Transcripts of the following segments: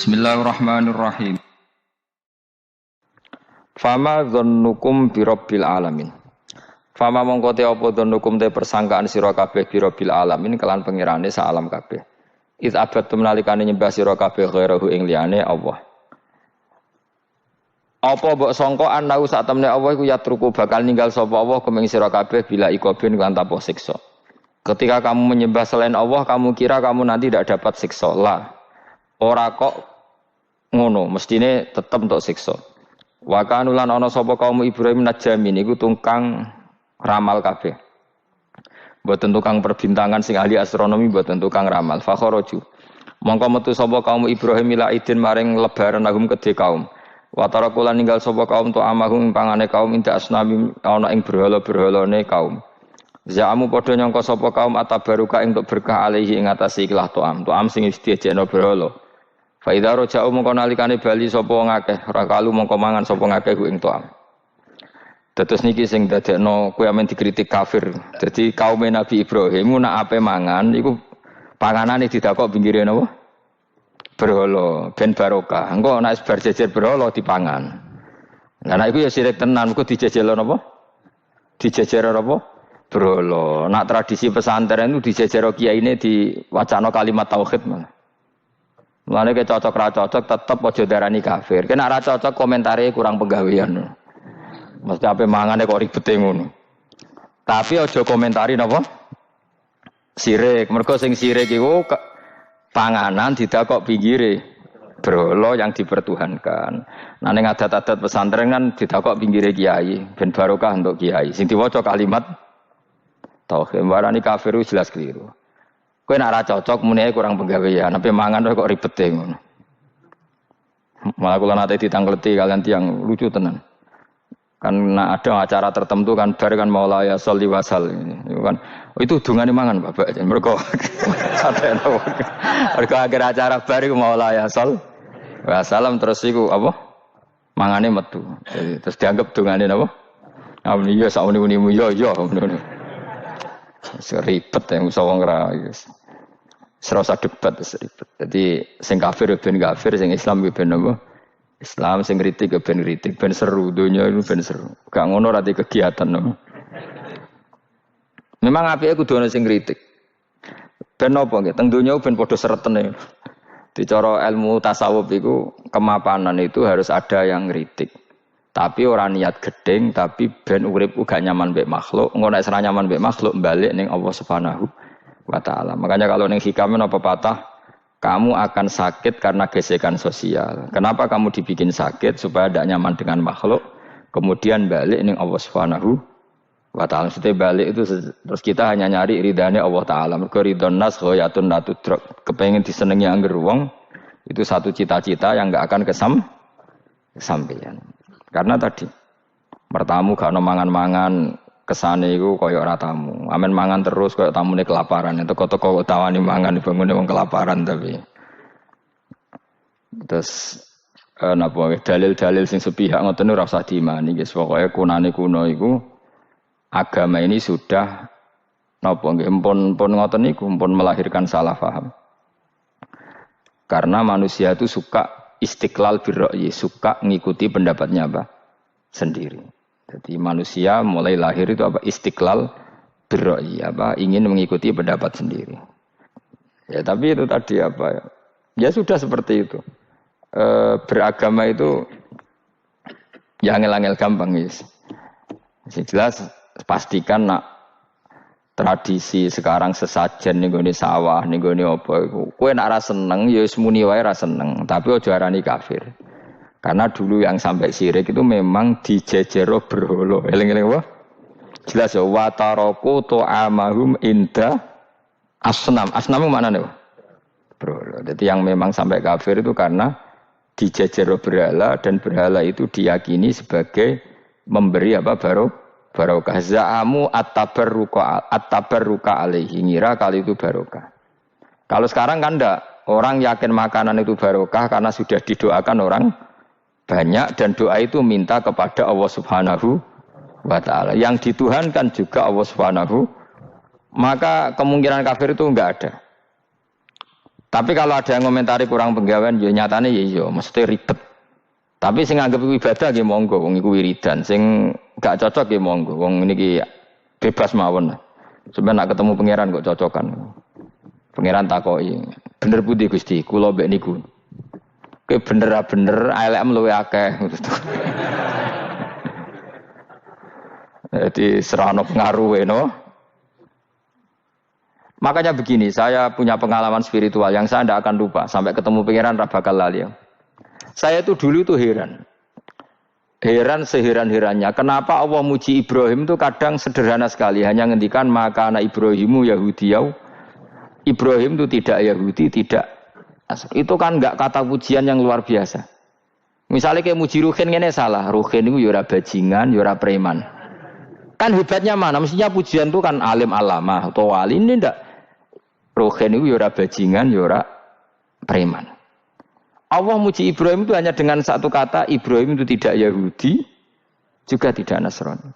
Bismillahirrahmanirrahim. Fama dzannukum birabbil alamin. Fama mongko te apa dzannukum te persangkaan sira kabeh birabbil alamin kelan pengirane sak alam kabeh. Iz abadtum nalikane nyembah sira kabeh ghairahu ing liyane Allah. Apa mbok sangka anau sak temne Allah iku yatruku bakal ninggal sapa Allah kumeng sira kabeh bila ikobin kan tanpa siksa. Ketika kamu menyembah selain Allah, kamu kira kamu nanti tidak dapat siksa. Lah. Ora kok ngono, mestine tetep untuk siksa. Wa kanulan ana sapa kaum Ibrahim najamin iku tukang ramal kabeh. Mboten tukang perbintangan sing ahli astronomi, mboten tukang ramal. Fakharaju. Mongko metu sapa kaum Ibrahim ila idin maring lebaran agum kedhe kaum. Wa tarakulan ninggal sapa kaum tu amahum pangane kaum inda asnami ana ing berhala-berhalane kaum. Za'amu padha nyangka sapa kaum atabaruka ing untuk berkah alaihi ing atase ikhlas tuam sing diejekno berhala. Fa idza raja'u mongko nalikane bali sapa ngakeh ora kalu mongko mangan sapa ngakeh ku ing tuam. Dados niki sing dadekno kowe amen dikritik kafir. Dadi kaum Nabi Ibrahim nak ape mangan iku panganane didakok pinggire napa? Berhala ben barokah. Engko nek bar jejer berhala dipangan. Lah nek iku ya sirik tenan engko dijejelo napa? Dijejero apa? Berhala. Nak tradisi pesantren itu dijejero kiyaine diwacana kalimat tauhid malah. Mulane ke cocok ra cocok tetep aja darani kafir. Kena ra cocok komentare kurang penggawean. Mesti ape mangane kok ribete ngono. Tapi aja komentari napa? Sirik. Mergo sing sirik iku panganan didakok pinggire berhala yang dipertuhankan. Nah ning adat-adat pesantren kan didakok pinggire kiai, ben barokah untuk kiai. Sing diwaca kalimat tauhid warani kafir jelas keliru. Kowe nek ora cocok muni kurang penggawean, ape mangan kok ribete ngono. Malah kula nate ditangkleti kalian tiang lucu tenan. Kan ada acara tertentu kan bar kan maulaya sholli wasal itu kan. Oh, itu dungane mangan Bapak. Mergo sadene. Mergo akhir acara bar iku maulaya shol wassalam terus iku apa? Mangane metu. Jadi, terus dianggap dungane napa? Amun iya sak muni-munimu yo ngono. Seribet yang usah wong ra serasa debat seribet. Jadi sing kafir ben kafir, sing Islam ben apa? Islam sing kritik ben kritik, ben seru donya itu ben seru. Gak ngono ra kegiatan no. Memang apike kudu ana sing kritik. Ben apa nggih? Teng donya ben padha seretene. Di cara ilmu tasawuf iku kemapanan itu harus ada yang kritik. Tapi orang niat gedeng, tapi ben urip uga nyaman mbek makhluk. Engko nek ora nyaman mbek makhluk balik ning Allah Subhanahu wa taala. Makanya kalau ning hikam apa patah, kamu akan sakit karena gesekan sosial. Kenapa kamu dibikin sakit supaya tidak nyaman dengan makhluk? Kemudian balik ning Allah Subhanahu wa taala. Setelah balik itu terus kita hanya nyari ridhanya Allah taala. Mergo ridhon nas ghayatun la tudrak. Kepengin disenengi angger wong itu satu cita-cita yang enggak akan kesampaian. Karena tadi mertamu gak ono mangan-mangan kesane iku kaya ora tamu. Amen mangan terus kaya tamune kelaparan. Teko-teko tawani mangan bangune wong kelaparan tapi. Terus napa dalil-dalil sing sepihak ngoten ora usah diimani guys. Pokoke kunane kuno iku agama ini sudah napa nggih pun ngoten niku pun melahirkan salah paham. Karena manusia itu suka istiqlal birra'yi, suka ngikuti pendapatnya apa? Sendiri. Jadi manusia mulai lahir itu apa? Istiqlal birra'yi, apa? Ingin mengikuti pendapat sendiri. Ya tapi itu tadi apa ya? Ya sudah seperti itu. Beragama itu ya angel-angel gampang guys. Jelas pastikan nak tradisi sekarang sesajen ning gone sawah ning gone apa iku kowe nek ora seneng ya wis muni wae ora seneng tapi aja arani kafir karena dulu yang sampai syirik itu memang dijejero berhala eling-eling apa jelas ya wa taraku tu'amahum inda asnam mana nih berhala jadi yang memang sampai kafir itu karena dijejero berhala dan berhala itu diyakini sebagai memberi apa barokah za'amu at-tabarruka alaihi ngira kali itu barokah. Kalau sekarang kan enggak, orang yakin makanan itu barokah karena sudah didoakan orang banyak dan doa itu minta kepada Allah Subhanahu wa taala. Yang dituhankan juga Allah Subhanahu, maka kemungkinan kafir itu enggak ada. Tapi kalau ada yang komentari kurang penggawean, ya nyatane ya iya, mesti ribet. Tapi sing anggap ibadah nggih monggo, wong iku wiridan. Sing gak cocok nggih monggo, wong niki bebas mawon. Sampeyan nak ketemu pangeran kok cocokan. Pangeran takoki, bener putih Gusti, kula mbek niku. Kowe bener elek luwe akeh. Jadi serana pengaruh no. Makanya begini, saya punya pengalaman spiritual yang saya tidak akan lupa sampai ketemu pangeran ra bakal lali. Saya itu dulu itu heran seheran-herannya. Kenapa Allah muji Ibrahim itu kadang sederhana sekali, hanya ngendikan maka anak Ibrahimu Yahudiyau. Ibrahim itu tidak Yahudi, tidak. Itu kan enggak kata pujian yang luar biasa. Misalnya kayak muji Ruhin ini salah, Ruhin itu yura bajingan, yura preman. Kan hebatnya mana? Mestinya pujian itu kan alim alamah atau wali, ini enggak. Ruhin itu yura bajingan, yura preman. Allah muji Ibrahim itu hanya dengan satu kata, Ibrahim itu tidak Yahudi, juga tidak Nasrani.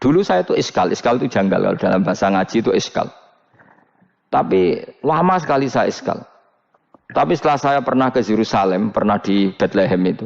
Dulu saya itu iskal itu janggal, kalau dalam bahasa ngaji itu iskal. Tapi lama sekali saya iskal. Tapi setelah saya pernah ke Yerusalem, pernah di Bethlehem itu,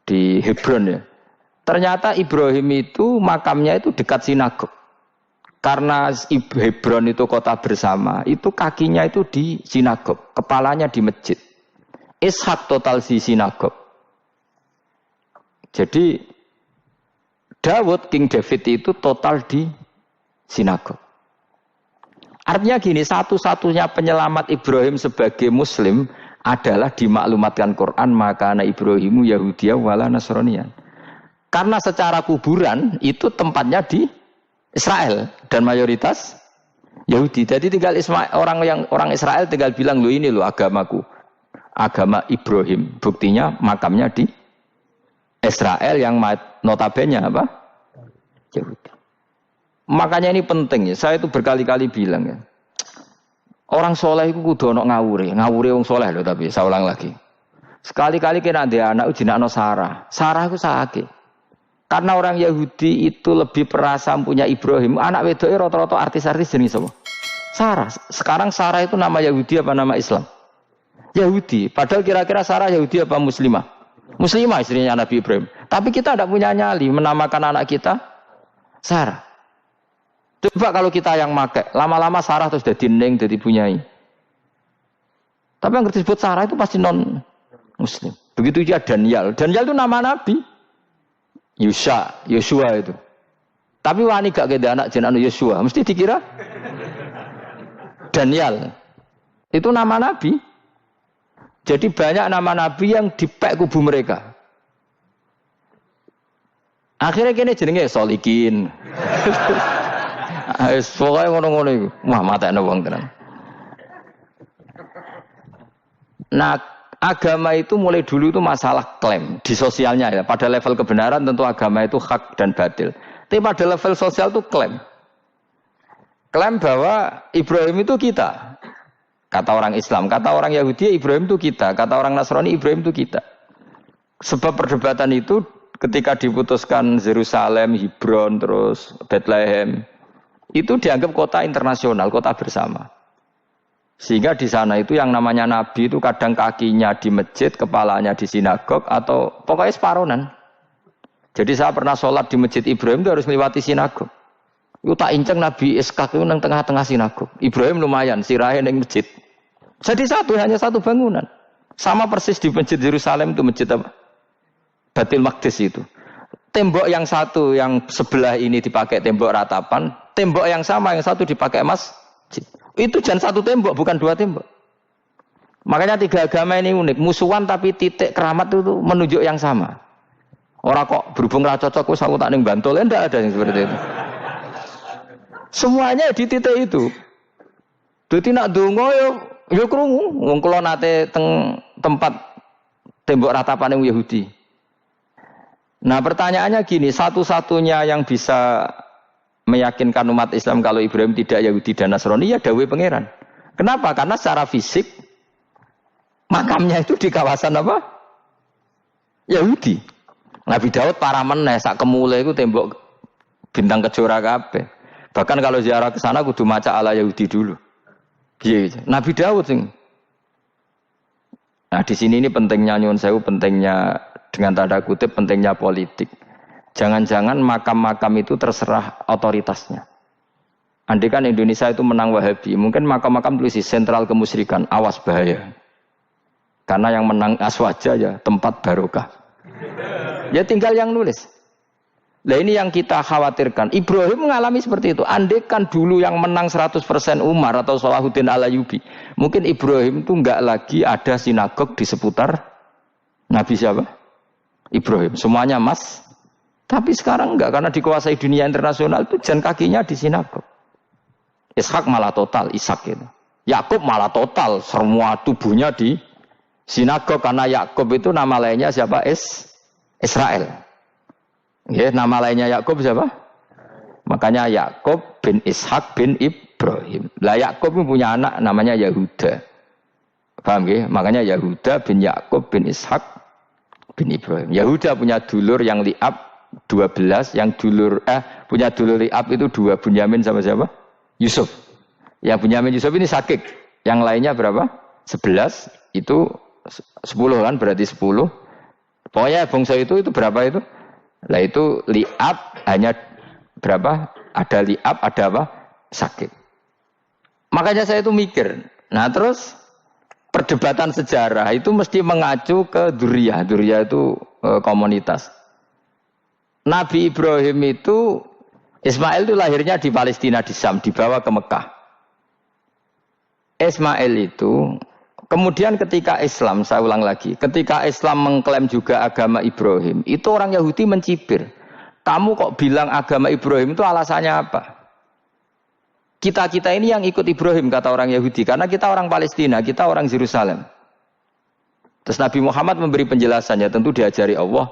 di Hebron ya. Ternyata Ibrahim itu makamnya itu dekat sinagog. Karena Hebron itu kota bersama, itu kakinya itu di sinagog, kepalanya di masjid. Ishak total di sinagog. Jadi King David itu total di sinagog. Artinya gini, satu-satunya penyelamat Ibrahim sebagai Muslim adalah dimaklumatkan Quran maka anak Ibrahimu Yahudiyah wala Nasraniyan. Karena secara kuburan itu tempatnya di Israel dan mayoritas Yahudi. Jadi tinggal orang Israel tinggal bilang lo ini lo agamaku. Agama Ibrahim, buktinya makamnya di Israel yang notabene apa? Yahudi. Makanya ini penting ya. Saya itu berkali-kali bilang ya. Orang soleh itu kudu ono ngawure wong soleh loh, tapi saya ulang lagi. Sekali-kali kena dia anak jinakno Sarah. Sarah itu sakit. Karena orang Yahudi itu lebih perasa punya Ibrahim. Anak wedoke rata-rata artis-artis jenis apa? Sarah. Sekarang Sarah itu nama Yahudi apa nama Islam? Yahudi. Padahal kira-kira Sarah Yahudi apa Muslimah? Muslimah istrinya Nabi Ibrahim. Tapi kita tidak punya nyali menamakan anak kita Sarah. Coba kalau kita yang make, lama-lama Sarah terus jadi neng, jadi punyai. Tapi yang disebut Sarah itu pasti non Muslim. Begitu juga Daniel. Daniel itu nama Nabi. Yosua itu. Tapi wani gak keda anak jeneng Yosua, mesti dikira Daniel. Itu nama Nabi. Jadi banyak nama Nabi yang dipek kubu mereka. Akhirnya kini jenenge Solikin. Pokoknya ngono-ngono itu. Wah matanya wong tenan. Nah, agama itu mulai dulu itu masalah klaim di sosialnya ya. Pada level kebenaran tentu agama itu hak dan batil. Tapi pada level sosial itu klaim. Klaim bahwa Ibrahim itu kita. Kata orang Islam, kata orang Yahudi Ibrahim itu kita, kata orang Nasrani Ibrahim itu kita. Sebab perdebatan itu ketika diputuskan Yerusalem, Hebron, terus Bethlehem, itu dianggap kota internasional, kota bersama. Sehingga di sana itu yang namanya Nabi itu kadang kakinya di masjid, kepalanya di sinagog, atau pokoknya separonan. Jadi saya pernah sholat di masjid Ibrahim itu harus melewati sinagog. Itu tak inceng Nabi Ishak itu nang tengah-tengah sinagog. Ibrahim lumayan, sirahe nang masjid. Jadi hanya satu bangunan. Sama persis di masjid Yerusalem itu masjid apa? Baitul Maqdis itu. Tembok yang satu yang sebelah ini dipakai tembok ratapan, tembok yang sama yang satu dipakai masjid. Itu jangan satu tembok, bukan dua tembok. Makanya tiga agama ini unik, musuhan tapi titik keramat itu menunjuk yang sama. Orang kok berhubung ra cocok wis aku tak ning Bantul, enggak ada yang seperti itu. Semuanya di titik itu. Dadi nak donga yo krungu wong kula nate teng tempat tembok ratapan yang Yahudi. Nah, pertanyaannya gini, satu-satunya yang bisa meyakinkan umat Islam kalau Ibrahim tidak Yahudi dan Nasrani ya dawuh pangeran. Kenapa? Karena secara fisik makamnya itu di kawasan apa? Yahudi. Nabi Daud para meneh sak kemule iku tembok bintang kejora kabeh. Bahkan kalau ziarah ke sana kudu maca ala Yahudi dulu. Piye? Nabi Daud sing Nah di sini ini pentingnya nyuwun sewu, pentingnya dengan tanda kutip pentingnya politik. Jangan-jangan makam-makam itu terserah otoritasnya. Andai kan Indonesia itu menang Wahabi, mungkin makam-makam tulis sentral kemusyrikan, awas bahaya. Karena yang menang Aswaja ya tempat barokah. Ya tinggal yang nulis. Nah ini yang kita khawatirkan. Ibrahim mengalami seperti itu. Andai kan dulu yang menang 100% Umar atau Salahuddin Al-Ayyubi, mungkin Ibrahim itu enggak lagi ada sinagog di seputar Nabi siapa? Ibrahim. Semuanya emas. Tapi sekarang enggak, karena dikuasai dunia internasional itu jalan kakinya di sinagog. Ishak malah total, Ishak itu. Yakub malah total, semua tubuhnya di sinagog, karena Yakub itu nama lainnya siapa? Israel. Ya, nama lainnya Yakub siapa? Makanya Yakub bin Ishak bin Ibrahim. Lah Yakub punya anak namanya Yahuda. Paham ya? Makanya Yahuda bin Yakub bin Ishak bin Ibrahim. Yahuda punya dulur yang li'ab 12, yang dulur punya dulur li'ab itu 2, Bunyamin sama siapa? Yusuf. Yang Bunyamin Yusuf ini sakit. Yang lainnya berapa? 11, itu 10 kan, berarti 10. Pokoknya bangsa itu berapa itu? Lah itu li'ab hanya berapa? Ada li'ab, ada apa? Sakit. Makanya saya itu mikir. Nah terus perdebatan sejarah itu mesti mengacu ke Duriyah. Duriyah itu komunitas. Nabi Ibrahim itu, Ismail itu lahirnya di Palestina, di Syam, dibawa ke Mekah. Ismail itu kemudian ketika Islam, saya ulang lagi, ketika Islam mengklaim juga agama Ibrahim, itu orang Yahudi mencibir. Kamu kok bilang agama Ibrahim itu alasannya apa? Kita-kita ini yang ikut Ibrahim, kata orang Yahudi, karena kita orang Palestina, kita orang Yerusalem. Terus Nabi Muhammad memberi penjelasannya, tentu diajari Allah,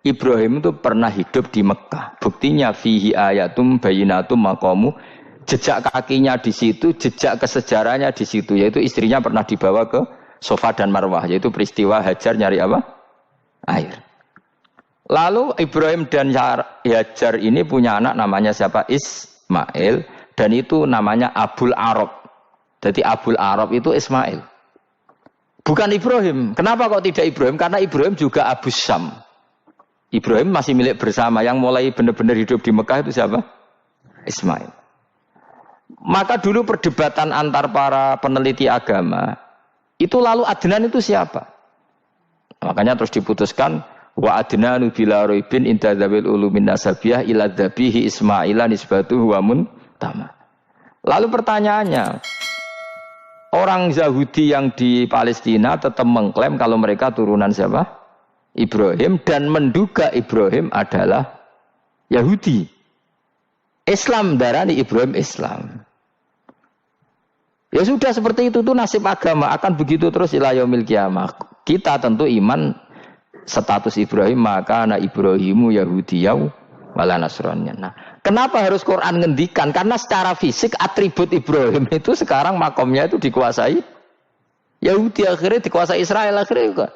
Ibrahim itu pernah hidup di Mekah. Buktinya fihi ayatum bayinatum maqamu. Jejak kakinya di situ, jejak kesejarahnya di situ, yaitu istrinya pernah dibawa ke Safa dan Marwah, yaitu peristiwa Hajar nyari apa? Air. Lalu Ibrahim dan Hajar ini punya anak namanya siapa? Ismail, dan itu namanya Abul Arab. Jadi Abul Arab itu Ismail. Bukan Ibrahim. Kenapa kok tidak Ibrahim? Karena Ibrahim juga Abu Syam. Ibrahim masih milik bersama. Yang mulai benar-benar hidup di Mekah itu siapa? Ismail. Maka dulu perdebatan antar para peneliti agama itu lalu Adnan itu siapa? Makanya terus diputuskan wa adnanu bila raibin inda dzawil ulumin nasabiyah ila dzabihi Ismaila nisbatuhu wa muntama. Lalu pertanyaannya, orang Yahudi yang di Palestina tetap mengklaim kalau mereka turunan siapa? Ibrahim, dan menduga Ibrahim adalah Yahudi. Islam darani Ibrahim Islam. Ya sudah seperti itu tuh nasib agama, akan begitu terus ila yaumil qiyamah. Kita tentu iman status Ibrahim, maka anak Ibrahimu Yahudiyau wala Nasraniyah. Nah, kenapa harus Quran ngendikan? Karena secara fisik atribut Ibrahim itu sekarang makomnya itu dikuasai Yahudi, akhirnya dikuasai Israel akhirnya juga.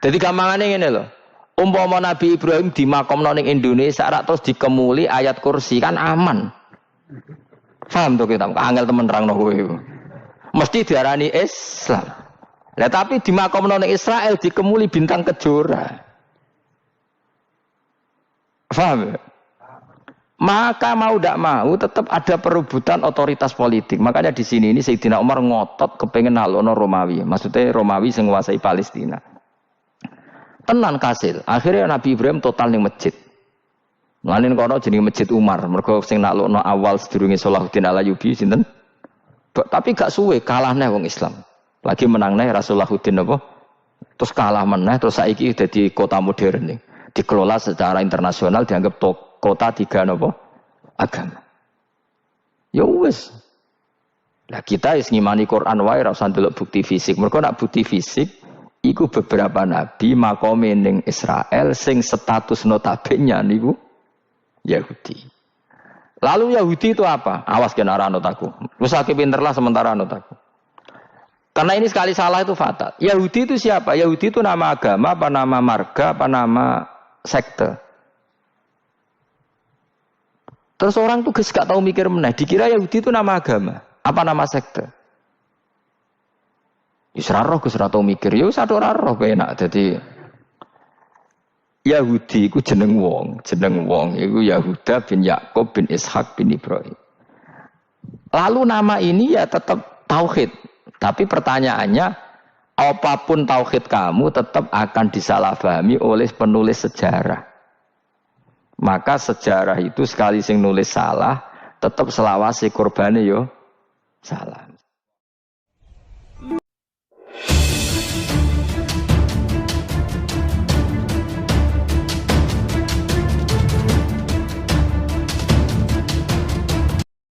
Jadi gampangannya ini loh. Umpama Nabi Ibrahim di makom ning Indonesia terus dikemuli ayat kursi kan aman. Paham tuh kita? Angel temen nerangno kowe. Mesti diarani Islam. Lah tapi di makom ning Israel dikemuli bintang kejora. Paham? Maka mau tidak mau tetap ada perebutan otoritas politik. Makanya di sini ini Sayyidina Umar ngotot kepengen nalono Romawi. Maksudnya Romawi sing nguasai Palestina. Tenan kasil. Akhirnya Nabi Ibrahim total ning masjid. Lanin kono jenenge Masjid Umar. Mergo sing naklukno awal sedurunge Salahuddin Al-Ayyubi sinten? Tapi gak suwe kalah neh wong Islam. Lagi menang neh Rasulullahuddin apa? Terus kalah meneh terus saiki dadi kota modern nih. Dikelola secara internasional dianggap kota tiga apa? Agama. Ya wis. Lah kita wis ngimani Quran wae ora usah ndelok bukti fisik. Mergo nak bukti fisik iku beberapa nabi makome ning Israel sing status notabene niku Yahudi. Lalu Yahudi itu apa? Awas kena anut aku. Usah pinterlah sementara anut aku. Karena ini sekali salah itu fatal. Yahudi itu siapa? Yahudi itu nama agama, apa nama marga, apa nama sekte. Terus orang tuh gak tahu mikir meneh. Dikira Yahudi itu nama agama, apa nama sekte. Wis ora roh Gus ora tau mikir, ya wis ora roh penak. Dadi Yahudi iku jeneng wong iku Yahuda bin Yakub bin Ishak bin Ibrahim. Lalu nama ini ya tetap tauhid, tapi pertanyaannya apapun tauhid kamu tetap akan disalahpahami oleh penulis sejarah. Maka sejarah itu sekali sing nulis salah, tetap selawase korbane yo salah.